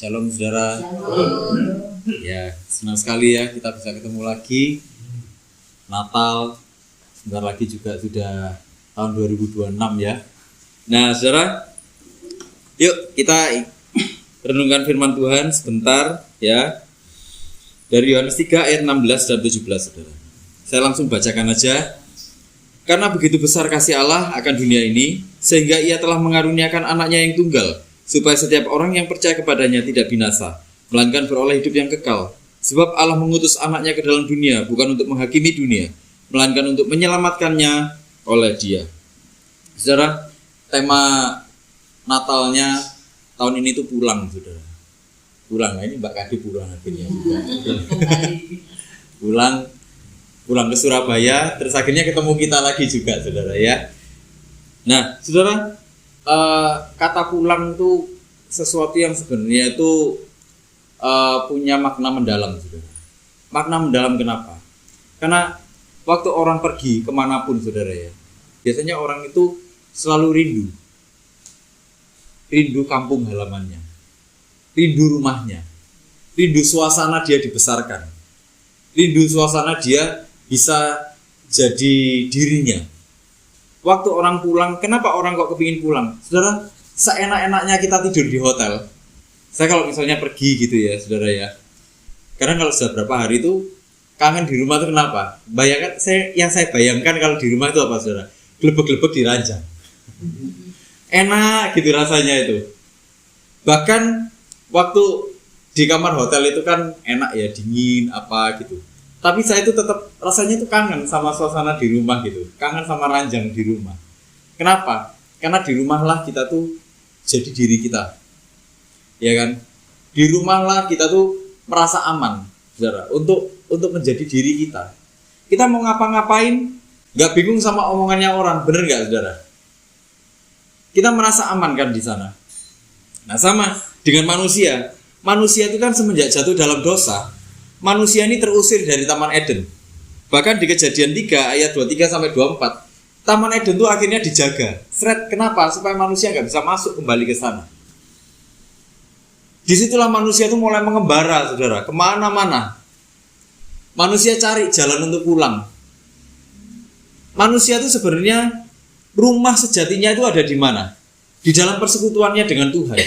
Shalom saudara. Ya, senang sekali ya kita bisa ketemu lagi. Natal sebentar lagi juga sudah tahun 2026 ya. Nah, saudara, yuk kita renungkan firman Tuhan sebentar ya. Dari Yohanes 3 ayat 16 dan 17, saudara. Saya langsung bacakan aja. Karena begitu besar kasih Allah akan dunia ini, sehingga Ia telah mengaruniakan anaknya yang tunggal, supaya setiap orang yang percaya kepadanya tidak binasa, melainkan beroleh hidup yang kekal. Sebab Allah mengutus anaknya ke dalam dunia, bukan untuk menghakimi dunia, melainkan untuk menyelamatkannya oleh Dia. Saudara, tema Natalnya tahun ini itu pulang, saudara. Pulang, nah ini Mbak Kadi pulang akhirnya juga. pulang ke Surabaya, terus akhirnya ketemu kita lagi juga, saudara ya. Nah, saudara, kata pulang itu sesuatu yang sebenarnya itu punya makna mendalam, saudara. Makna mendalam kenapa? Karena waktu orang pergi kemanapun, saudara ya, biasanya orang itu selalu rindu kampung halamannya, rindu rumahnya, rindu suasana dia dibesarkan, rindu suasana dia bisa jadi dirinya. Waktu orang pulang, kenapa orang kok kepingin pulang? Saudara, seenak-enaknya kita tidur di hotel. Saya kalau misalnya pergi gitu ya, saudara ya. Karena kalau sudah berapa hari itu kangen di rumah itu kenapa? Bayangkan, yang saya bayangkan kalau di rumah itu apa, saudara? Glebek-glebek di ranjang. Enak gitu rasanya itu. Bahkan waktu di kamar hotel itu kan enak ya, dingin apa gitu. Tapi saya itu tetap rasanya itu kangen sama suasana di rumah gitu. Kangen sama ranjang di rumah. Kenapa? Karena di rumahlah kita tuh jadi diri kita. Ya kan? Di rumahlah kita tuh merasa aman, saudara, untuk menjadi diri kita. Kita mau ngapa-ngapain nggak bingung sama omongannya orang, bener nggak, saudara? Kita merasa aman kan di sana. Nah, sama dengan manusia. Manusia itu kan semenjak jatuh dalam dosa, manusia ini terusir dari Taman Eden. Bahkan di Kejadian 3 ayat 23 sampai 24, Taman Eden itu akhirnya dijaga. Kenapa? Supaya manusia nggak bisa masuk kembali ke sana. Disitulah manusia itu mulai mengembara, saudara, kemana-mana. Manusia cari jalan untuk pulang. Manusia itu sebenarnya rumah sejatinya itu ada di mana? Di dalam persekutuannya dengan Tuhan.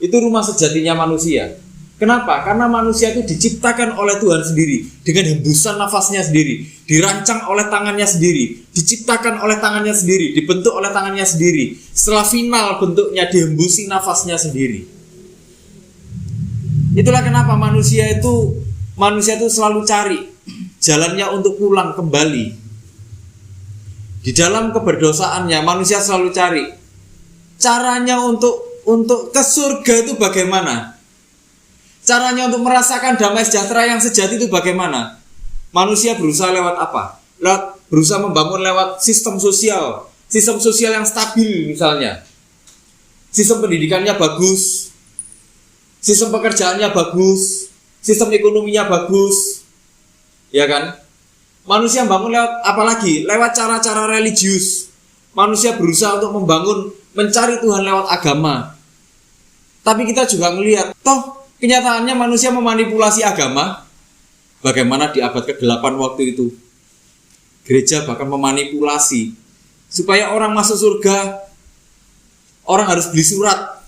Itu rumah sejatinya manusia. Kenapa? Karena manusia itu diciptakan oleh Tuhan sendiri, dengan hembusan nafasnya sendiri, dirancang oleh tangannya sendiri, diciptakan oleh tangannya sendiri, dibentuk oleh tangannya sendiri. Setelah final bentuknya dihembusi nafasnya sendiri. Itulah kenapa manusia itu selalu cari jalannya untuk pulang kembali. Di dalam keberdosaannya manusia selalu cari caranya untuk ke surga itu bagaimana? Caranya untuk merasakan damai sejahtera yang sejati itu bagaimana? Manusia berusaha lewat apa? Berusaha membangun lewat sistem sosial yang stabil misalnya. Sistem pendidikannya bagus, sistem pekerjaannya bagus, sistem ekonominya bagus, ya kan? Manusia membangun lewat apa lagi? Lewat cara-cara religius. Manusia berusaha untuk mencari Tuhan lewat agama. Tapi kita juga melihat, kenyataannya manusia memanipulasi agama. Bagaimana di abad ke-8 waktu itu gereja bahkan memanipulasi supaya orang masuk surga, orang harus beli surat,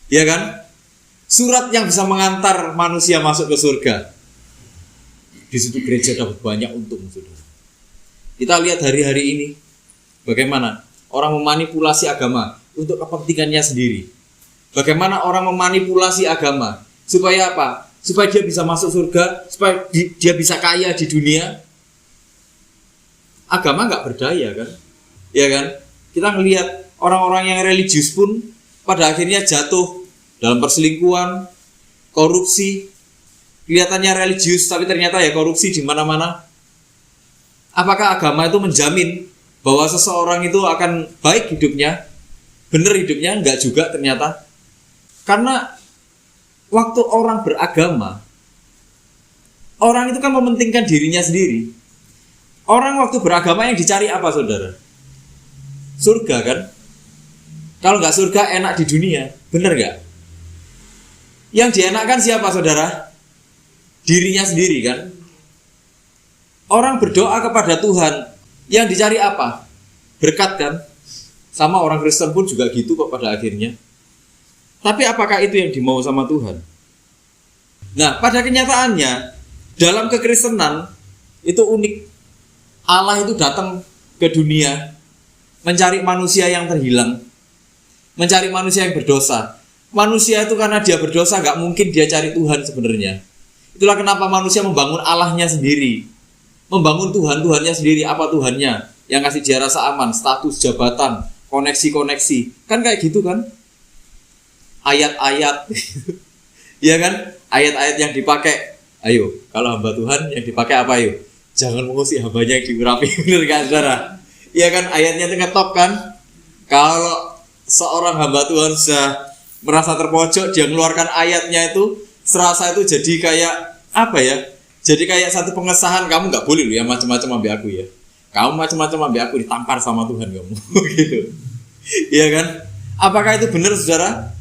ya kan? Surat yang bisa mengantar manusia masuk ke surga. Di situ gereja dapat banyak untung, saudara. Kita lihat hari-hari ini bagaimana orang memanipulasi agama untuk kepentingannya sendiri. Bagaimana orang memanipulasi agama supaya apa? Supaya dia bisa masuk surga, supaya dia bisa kaya di dunia. Agama nggak berdaya kan? Ya kan? Kita ngelihat orang-orang yang religius pun pada akhirnya jatuh dalam perselingkuhan, korupsi. Kelihatannya religius tapi ternyata ya korupsi di mana-mana. Apakah agama itu menjamin bahwa seseorang itu akan baik hidupnya? Benar hidupnya? Enggak juga ternyata. Karena waktu orang beragama, orang itu kan mementingkan dirinya sendiri. Orang waktu beragama yang dicari apa, saudara? Surga kan? Kalau nggak surga enak di dunia, bener nggak? Yang dienakkan siapa saudara? Dirinya sendiri kan. Orang berdoa kepada Tuhan, yang dicari apa? Berkat kan? Sama orang Kristen pun juga gitu kok pada akhirnya. Tapi apakah itu yang dimau sama Tuhan? Nah, pada kenyataannya dalam kekristenan itu unik. Allah itu datang ke dunia mencari manusia yang terhilang, mencari manusia yang berdosa. Manusia itu karena dia berdosa gak mungkin dia cari Tuhan sebenarnya. Itulah kenapa manusia membangun Allahnya sendiri, membangun Tuhannya sendiri. Apa Tuhannya? Yang kasih dia rasa aman, status, jabatan, koneksi-koneksi. Kan kayak gitu kan? Ayat-ayat ya kan? Ayat-ayat yang dipakai. Ayo, kalau hamba Tuhan yang dipakai apa ayo? Jangan mengusik hambanya yang diurapi. Bener kan saudara? Ya kan, ayatnya itu ngetop kan? Kalau seorang hamba Tuhan sudah merasa terpojok, dia mengeluarkan ayatnya itu, serasa itu jadi kayak apa ya? Jadi kayak satu pengesahan, kamu nggak boleh loh ya macam-macam ambil aku ya. Kamu macam-macam ambil aku, ditampar sama Tuhan kamu. Gitu. Iya kan? Apakah itu benar saudara?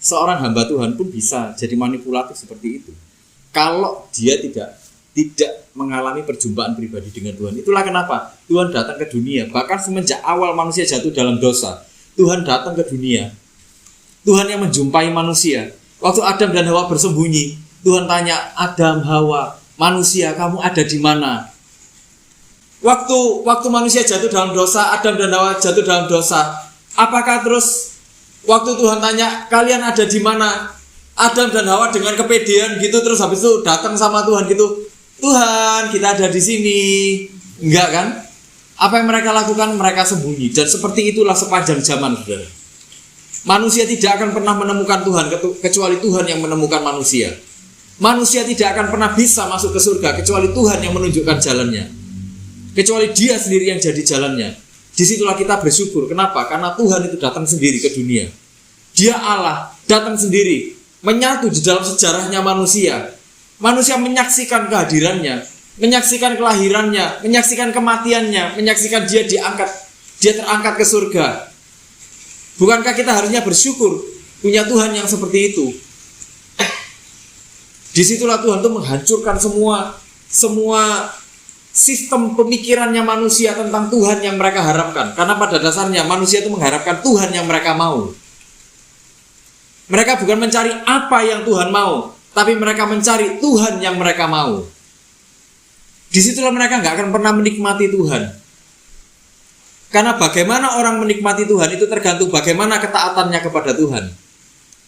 Seorang hamba Tuhan pun bisa jadi manipulatif seperti itu. Kalau dia tidak mengalami perjumpaan pribadi dengan Tuhan. Itulah kenapa Tuhan datang ke dunia. Bahkan semenjak awal manusia jatuh dalam dosa, Tuhan datang ke dunia. Tuhan yang menjumpai manusia. Waktu Adam dan Hawa bersembunyi, Tuhan tanya, Adam, Hawa, manusia, kamu ada di mana? Waktu manusia jatuh dalam dosa, Adam dan Hawa jatuh dalam dosa, apakah terus waktu Tuhan tanya, kalian ada di mana? Adam dan Hawa dengan kepedean gitu, terus habis itu datang sama Tuhan gitu, Tuhan, kita ada di sini. Enggak kan? Apa yang mereka lakukan? Mereka sembunyi. Dan seperti itulah sepanjang zaman, saudara. Manusia tidak akan pernah menemukan Tuhan kecuali Tuhan yang menemukan manusia. Manusia tidak akan pernah bisa masuk ke surga kecuali Tuhan yang menunjukkan jalannya. Kecuali Dia sendiri yang jadi jalannya. Disitulah kita bersyukur. Kenapa? Karena Tuhan itu datang sendiri ke dunia. Dia Allah, datang sendiri, menyatu di dalam sejarahnya manusia. Manusia menyaksikan kehadirannya, menyaksikan kelahirannya, menyaksikan kematiannya, menyaksikan Dia diangkat, Dia terangkat ke surga. Bukankah kita harusnya bersyukur punya Tuhan yang seperti itu? Disitulah Tuhan itu menghancurkan semua sistem pemikirannya manusia tentang Tuhan yang mereka harapkan. Karena pada dasarnya manusia itu mengharapkan Tuhan yang mereka mau. Mereka bukan mencari apa yang Tuhan mau, tapi mereka mencari Tuhan yang mereka mau. Disitulah mereka gak akan pernah menikmati Tuhan. Karena bagaimana orang menikmati Tuhan itu tergantung bagaimana ketaatannya kepada Tuhan.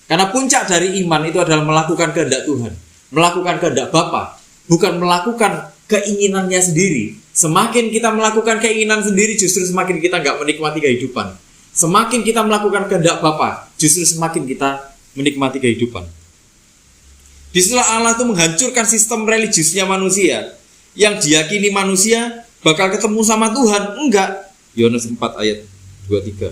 Karena puncak dari iman itu adalah melakukan kehendak Tuhan, melakukan kehendak Bapa, bukan melakukan keinginannya sendiri. Semakin kita melakukan keinginan sendiri, justru semakin kita gak menikmati kehidupan. Semakin kita melakukan kehendak Bapa, justru semakin kita menikmati kehidupan. Disitulah Allah itu menghancurkan sistem religiusnya manusia, yang diyakini manusia bakal ketemu sama Tuhan. Enggak. Yohanes 4 ayat 23.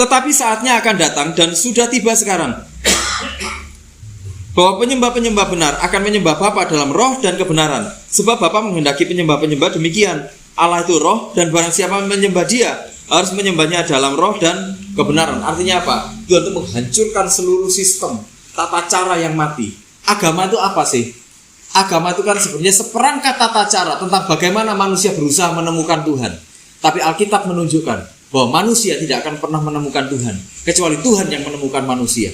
Tetapi saatnya akan datang dan sudah tiba sekarang, bahwa penyembah-penyembah benar akan menyembah Bapa dalam roh dan kebenaran. Sebab Bapa menghendaki penyembah-penyembah demikian. Allah itu roh, dan barang siapa menyembah Dia harus menyembahnya dalam roh dan kebenaran. Artinya apa? Tuhan itu menghancurkan seluruh sistem tata cara yang mati. Agama itu apa sih? Agama itu kan sebenarnya seperangkat tata cara tentang bagaimana manusia berusaha menemukan Tuhan. Tapi Alkitab menunjukkan bahwa manusia tidak akan pernah menemukan Tuhan kecuali Tuhan yang menemukan manusia.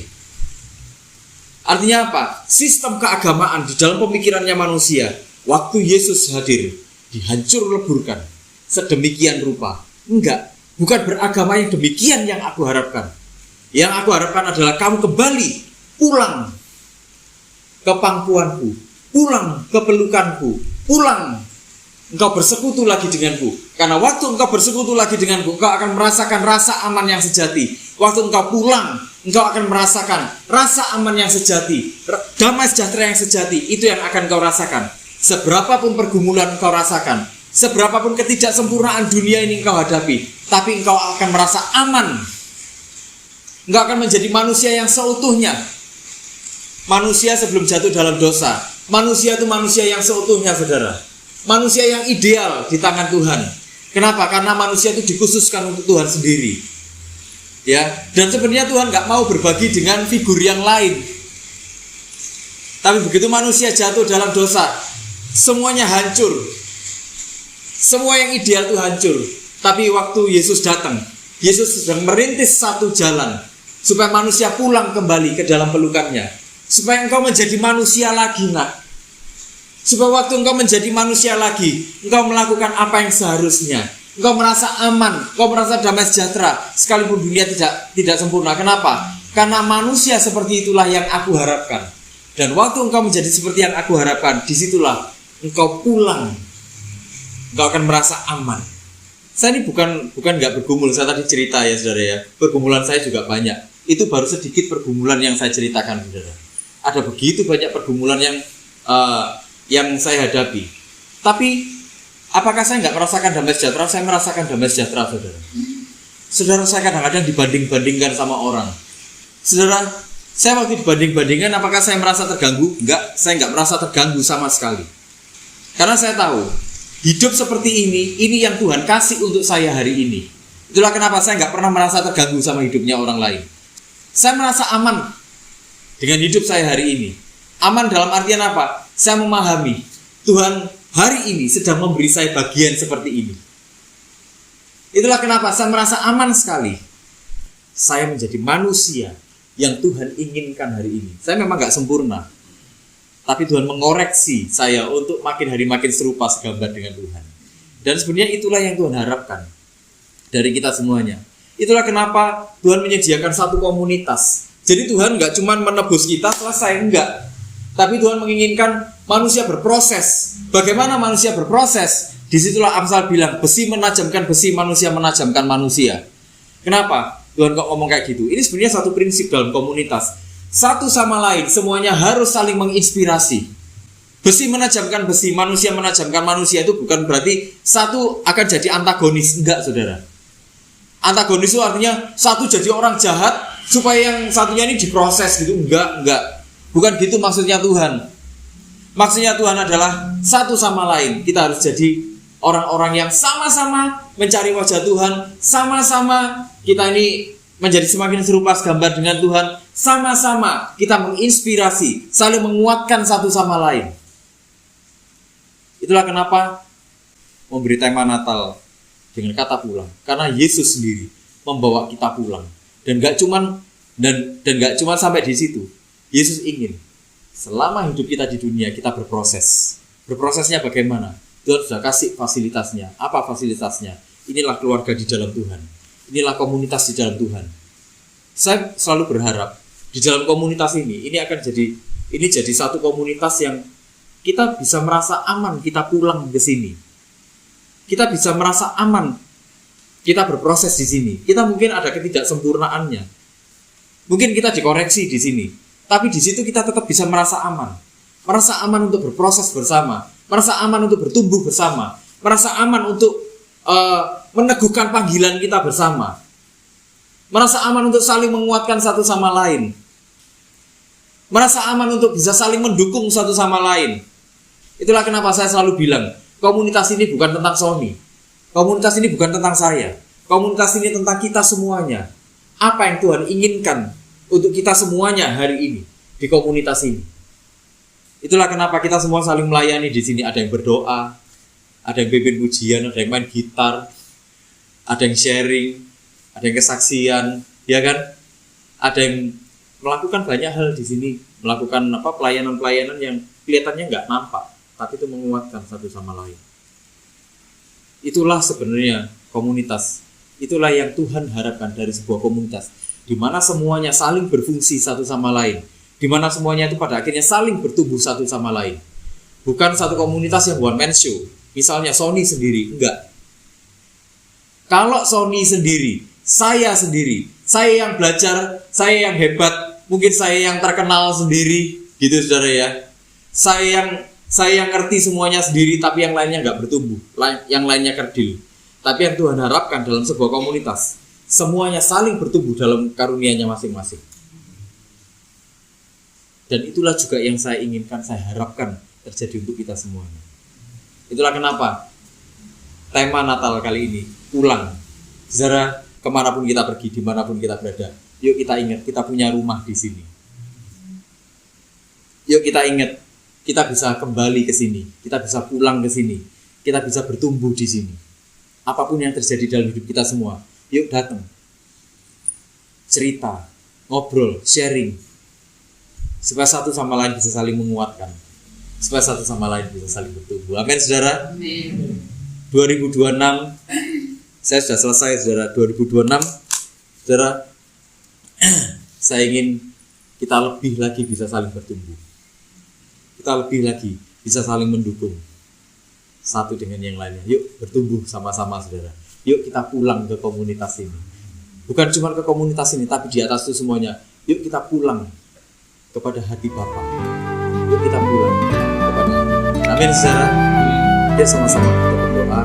Artinya apa? Sistem keagamaan di dalam pemikirannya manusia, waktu Yesus hadir, dihancur leburkan sedemikian rupa. Enggak, bukan beragama yang demikian yang aku harapkan. Yang aku harapkan adalah kamu kembali pulang ke pangkuanku, pulang ke pelukanku, pulang engkau bersekutu lagi denganku. Karena waktu engkau bersekutu lagi denganku, engkau akan merasakan rasa aman yang sejati. Waktu engkau pulang, engkau akan merasakan rasa aman yang sejati, damai sejahtera yang sejati. Itu yang akan engkau rasakan. Seberapapun pergumulan engkau rasakan, seberapapun ketidaksempurnaan dunia ini engkau hadapi, tapi engkau akan merasa aman. Engkau akan menjadi manusia yang seutuhnya. Manusia sebelum jatuh dalam dosa, manusia itu manusia yang seutuhnya, saudara. Manusia yang ideal di tangan Tuhan. Kenapa? Karena manusia itu dikhususkan untuk Tuhan sendiri. Ya, dan sebenarnya Tuhan nggak mau berbagi dengan figur yang lain. Tapi begitu manusia jatuh dalam dosa, semuanya hancur. Semua yang ideal itu hancur. Tapi waktu Yesus datang, Yesus sedang merintis satu jalan supaya manusia pulang kembali ke dalam pelukannya. Supaya engkau menjadi manusia lagi, nak. Supaya waktu engkau menjadi manusia lagi, engkau melakukan apa yang seharusnya. Engkau merasa aman, engkau merasa damai sejahtera, sekalipun dunia tidak sempurna. Kenapa? Karena manusia seperti itulah yang aku harapkan. Dan waktu engkau menjadi seperti yang aku harapkan, disitulah engkau pulang. Engkau akan merasa aman. Saya ini bukan nggak bergumul. Saya tadi cerita ya saudara ya. Pergumulan saya juga banyak. Itu baru sedikit pergumulan yang saya ceritakan saudara. Ada begitu banyak pergumulan yang saya hadapi. Tapi apakah saya nggak merasakan damai sejahtera? Saya merasakan damai sejahtera, saudara. Saudara, saya kadang-kadang dibanding-bandingkan sama orang. Saudara, saya waktu dibanding-bandingkan, apakah saya merasa terganggu? Enggak, saya nggak merasa terganggu sama sekali. Karena saya tahu, hidup seperti ini yang Tuhan kasih untuk saya hari ini. Itulah kenapa saya nggak pernah merasa terganggu sama hidupnya orang lain. Saya merasa aman dengan hidup saya hari ini. Aman dalam artian apa? Saya memahami Tuhan hari ini sedang memberi saya bagian seperti ini. Itulah kenapa saya merasa aman sekali. Saya menjadi manusia yang Tuhan inginkan hari ini. Saya memang gak sempurna, tapi Tuhan mengoreksi saya untuk makin hari makin serupa segambar dengan Tuhan. Dan sebenarnya itulah yang Tuhan harapkan dari kita semuanya. Itulah kenapa Tuhan menyediakan satu komunitas. Jadi Tuhan gak cuma menebus kita selesai, enggak. Tapi Tuhan menginginkan manusia berproses. Bagaimana manusia berproses? Disitulah Amsal bilang, besi menajamkan besi, manusia menajamkan manusia. Kenapa Tuhan kok ngomong kayak gitu? Ini sebenarnya satu prinsip dalam komunitas. Satu sama lain, semuanya harus saling menginspirasi. Besi menajamkan besi, manusia menajamkan manusia, itu bukan berarti satu akan jadi antagonis. Enggak, saudara. Antagonis itu artinya satu jadi orang jahat supaya yang satunya ini diproses gitu. Enggak. Bukan gitu maksudnya Tuhan. Maksudnya Tuhan adalah satu sama lain. Kita harus jadi orang-orang yang sama-sama mencari wajah Tuhan. Sama-sama kita ini menjadi semakin serupa segambar dengan Tuhan. Sama-sama kita menginspirasi, saling menguatkan satu sama lain. Itulah kenapa memberi tema Natal dengan kata pulang. Karena Yesus sendiri membawa kita pulang. Dan gak cuman sampai di situ. Yesus ingin selama hidup kita di dunia kita berproses. Berprosesnya bagaimana? Tuhan sudah kasih fasilitasnya. Apa fasilitasnya? Inilah keluarga di dalam Tuhan. Inilah komunitas di dalam Tuhan. Saya selalu berharap di dalam komunitas ini akan jadi satu komunitas yang kita bisa merasa aman kita pulang ke sini. Kita bisa merasa aman kita berproses di sini. Kita mungkin ada ketidaksempurnaannya. Mungkin kita dikoreksi di sini. Tapi di situ kita tetap bisa merasa aman. Merasa aman untuk berproses bersama. Merasa aman untuk bertumbuh bersama. Merasa aman untuk meneguhkan panggilan kita bersama. Merasa aman untuk saling menguatkan satu sama lain. Merasa aman untuk bisa saling mendukung satu sama lain. Itulah kenapa saya selalu bilang, komunitas ini bukan tentang Sony. Komunitas ini bukan tentang saya. Komunitas ini tentang kita semuanya. Apa yang Tuhan inginkan untuk kita semuanya hari ini di komunitas ini. Itulah kenapa kita semua saling melayani di sini. Ada yang berdoa, ada yang pimpin pujian, ada yang main gitar, ada yang sharing, ada yang kesaksian, ya kan? Ada yang melakukan banyak hal di sini, melakukan pelayanan-pelayanan yang kelihatannya nggak nampak, tapi itu menguatkan satu sama lain. Itulah sebenarnya komunitas. Itulah yang Tuhan harapkan dari sebuah komunitas, di mana semuanya saling berfungsi satu sama lain, di mana semuanya itu pada akhirnya saling bertumbuh satu sama lain. Bukan satu komunitas yang one man show. Misalnya Sony sendiri, enggak. Kalau Sony sendiri, saya yang belajar, saya yang hebat, mungkin saya yang terkenal sendiri, gitu saudara ya. Saya yang ngerti semuanya sendiri, tapi yang lainnya enggak bertumbuh, yang lainnya kerdil. Tapi yang Tuhan harapkan dalam sebuah komunitas, semuanya saling bertumbuh dalam karunia-Nya masing-masing. Dan itulah juga yang saya inginkan, saya harapkan terjadi untuk kita semuanya. Itulah kenapa tema Natal kali ini, pulang. Saudara, kemanapun kita pergi, dimanapun kita berada. Yuk kita ingat, kita punya rumah di sini. Yuk kita ingat, kita bisa kembali ke sini, kita bisa pulang ke sini, kita bisa bertumbuh di sini. Apapun yang terjadi dalam hidup kita semua, yuk datang, cerita, ngobrol, sharing, supaya satu sama lain bisa saling menguatkan, supaya satu sama lain bisa saling bertumbuh. Amin, saudara. Amin. 2026, saya sudah selesai, saudara. 2026, saudara, saya ingin kita lebih lagi bisa saling bertumbuh. Kita lebih lagi bisa saling mendukung satu dengan yang lainnya. Yuk bertumbuh sama-sama, saudara. Yuk kita pulang ke komunitas ini. Bukan cuma ke komunitas ini, tapi di atas itu semuanya. Yuk kita pulang kepada hati Bapa. Yuk kita pulang kepada hati. Amin, saudara. Yuk sama-sama kita berdoa.